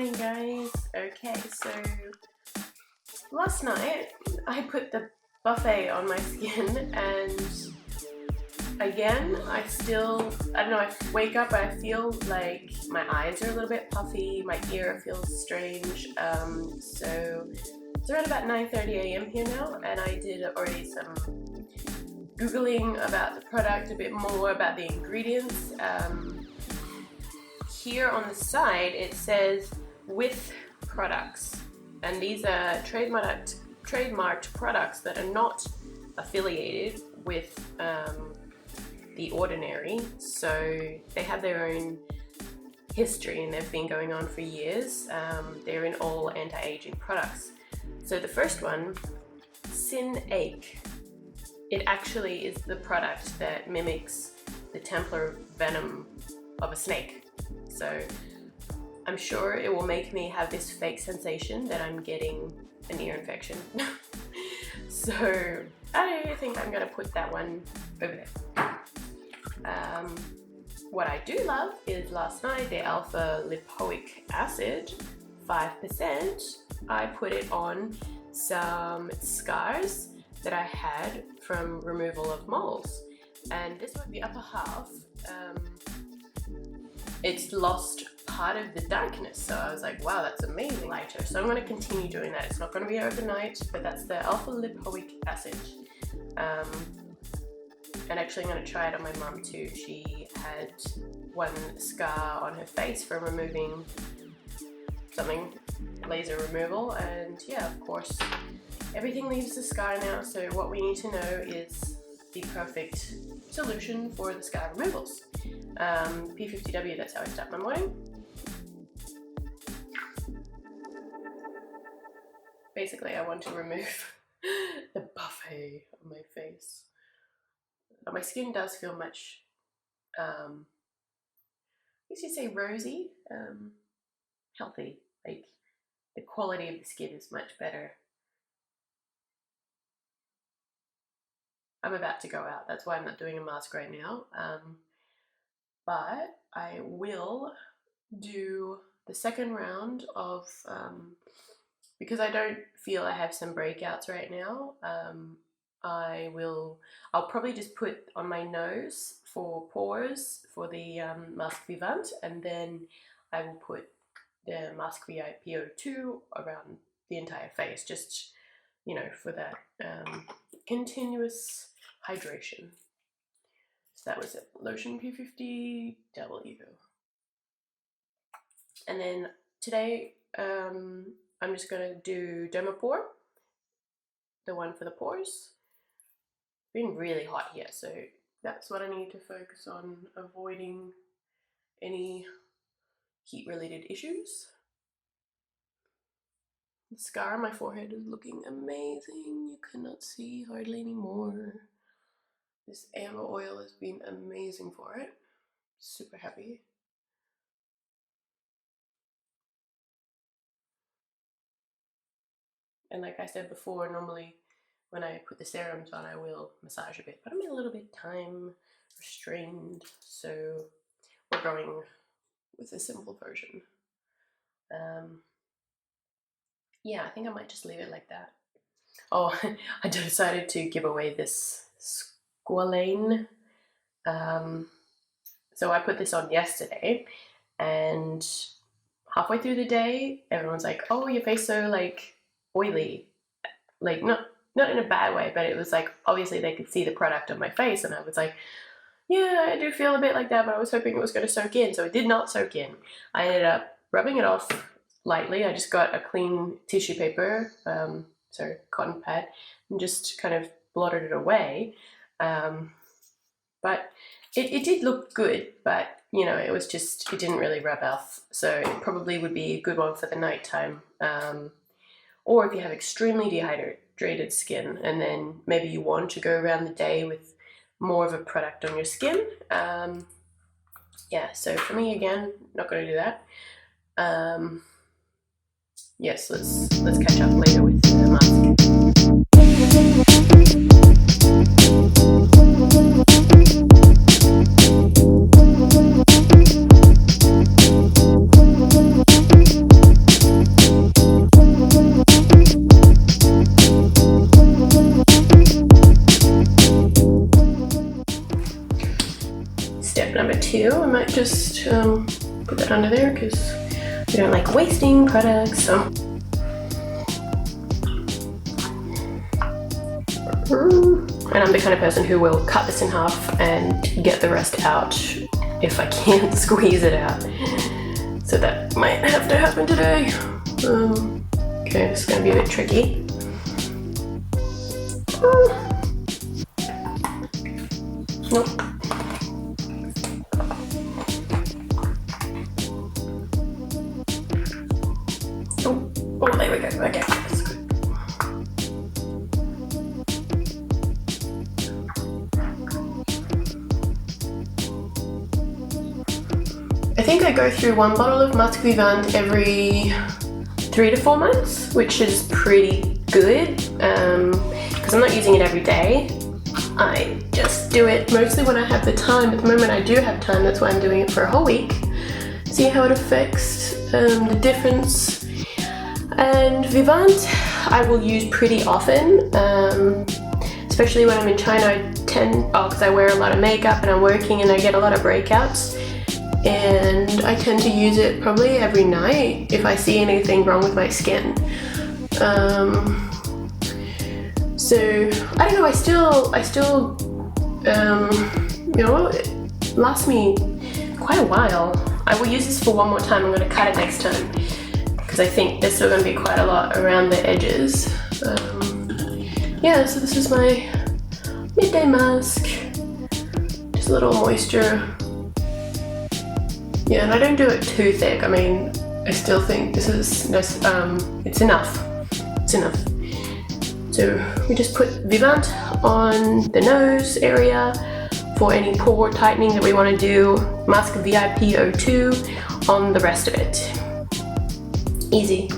morning, guys. Okay, so last night I put the buffet on my skin, and again I don't know, I wake up and I feel like my eyes are a little bit puffy, my ear feels strange. So it's around about 9:30 a.m. here now, and I did already some Googling about the product, a bit more about the ingredients. Here on the side it says with products, and these are trademarked products that are not affiliated with The Ordinary, so they have their own history and they've been going on for years. They're in all anti-aging products. So the first one, Sin Ache, it actually is the product that mimics the Templar venom of a snake. So I'm sure it will make me have this fake sensation that I'm getting an ear infection. So I think I'm gonna put that one over there. What I do love is last night the alpha lipoic acid, 5%. I put it on some scars that I had from removal of moles, and this one, the upper half, it's lost part of the darkness, so I was like, wow, that's amazing. Lighter, so I'm going to continue doing that. It's not going to be overnight, but that's the alpha lipoic acid. And actually I'm going to try it on my mum too. She had one scar on her face from removing something, laser removal, and yeah, of course everything leaves the scar now, so what we need to know is the perfect solution for the scar removals. P50W, that's how I start my morning. Basically I want to remove the buffet on my face. But my skin does feel much, I guess you'd say rosy, healthy. Like the quality of the skin is much better. I'm about to go out, that's why I'm not doing a mask right now. But I will do the second round of, because I don't feel I have some breakouts right now, I'll probably just put on my nose for pores for the Mask Vivant, and then I will put the Mask VIPO2 around the entire face, just, you know, for that continuous hydration. So that was it, lotion P50W. And then today I'm just going to do Dermapore, the one for the pores. It's been really hot here, so that's what I need to focus on, avoiding any heat related issues. The scar on my forehead is looking amazing. You cannot see hardly anymore. This amber oil has been amazing for it. Super happy. And like I said before, normally when I put the serums on I will massage a bit, but I'm a little bit time restrained, so we're going with a simple version. Yeah, I think I might just leave it like that. Oh, I decided to give away this squalane. So I put this on yesterday, and halfway through the day everyone's like, oh, your face so like oily, like not in a bad way, but it was like obviously they could see the product on my face, and I was like, yeah, I do feel a bit like that, but I was hoping it was going to soak in. So it did not soak in. I ended up rubbing it off lightly. I just got a clean tissue paper, cotton pad, and just kind of blotted it away. But it did look good, but you know, it didn't really rub off. So it probably would be a good one for the nighttime. Or if you have extremely dehydrated skin, and then maybe you want to go around the day with more of a product on your skin. Yeah, so for me, again, not going to do that. Yes, let's catch up later with the mask. step number 2. I might just put that under there because we don't like wasting products. So. And I'm the kind of person who will cut this in half and get the rest out if I can't squeeze it out. So that might have to happen today. Okay, this is going to be a bit tricky. Nope. Oh, there we go. Okay, that's good. I think I go through 1 bottle of Masque Vivant every 3 to 4 months, which is pretty good because I'm not using it every day. I just do it mostly when I have the time. At the moment I do have time, that's why I'm doing it for a whole week. See how it affects the difference. And Vivant I will use pretty often, especially when I'm in China. Because I wear a lot of makeup and I'm working and I get a lot of breakouts. And I tend to use it probably every night if I see anything wrong with my skin. So I don't know. I still, you know, it lasts me quite a while. I will use this for 1 more time. I'm going to cut it next time because I think there's still going to be quite a lot around the edges. Yeah. So this is my midday mask. Just a little moisture. Yeah, and I don't do it too thick. I mean, I still think this is, it's enough. It's enough. So we just put Vivant on the nose area for any pore tightening that we want to do. Masque VIP 02 on the rest of it. Easy.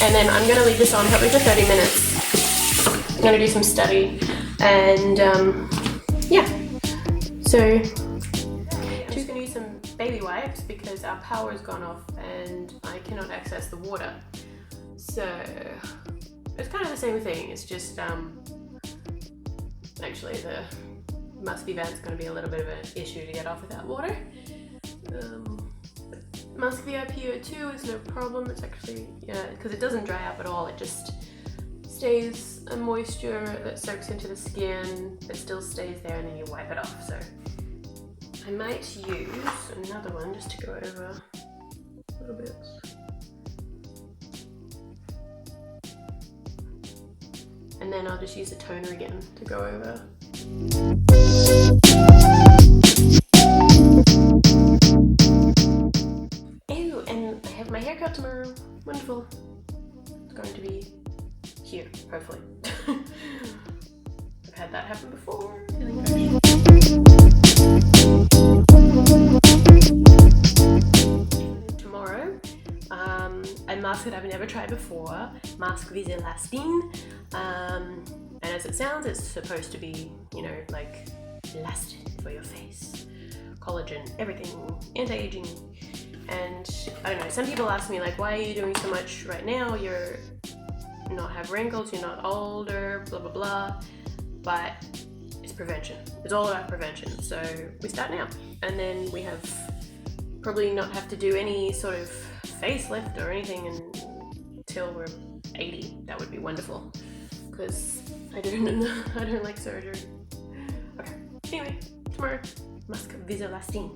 And then I'm going to leave this on probably for 30 minutes. I'm going to do some study. And yeah. So baby wipes because our power has gone off and I cannot access the water. So it's kind of the same thing. It's just actually the Masque Vivant's going to be a little bit of an issue to get off without water. Masque VIP 02 is no problem. It's actually, yeah, because it doesn't dry up at all. It just stays a moisture that soaks into the skin. It still stays there and then you wipe it off. So I might use another one just to go over a little bit. And then I'll just use a toner again to go over. Ew, and I have my haircut tomorrow. Wonderful. It's going to be here, hopefully. I've had that happen before. Feeling fresh. Tomorrow, a mask that I've never tried before, Masque Vise Elastine, and as it sounds, it's supposed to be, you know, like elastic for your face, collagen, everything, anti-aging. And I don't know, some people ask me like, why are you doing so much right now? You're not have wrinkles, you're not older, blah blah blah. But it's prevention. It's all about prevention. So we start now, and then we have probably not have to do any sort of facelift or anything until we're 80. That would be wonderful, because I don't like surgery. Okay. Anyway, tomorrow, Masque Vise Elastine.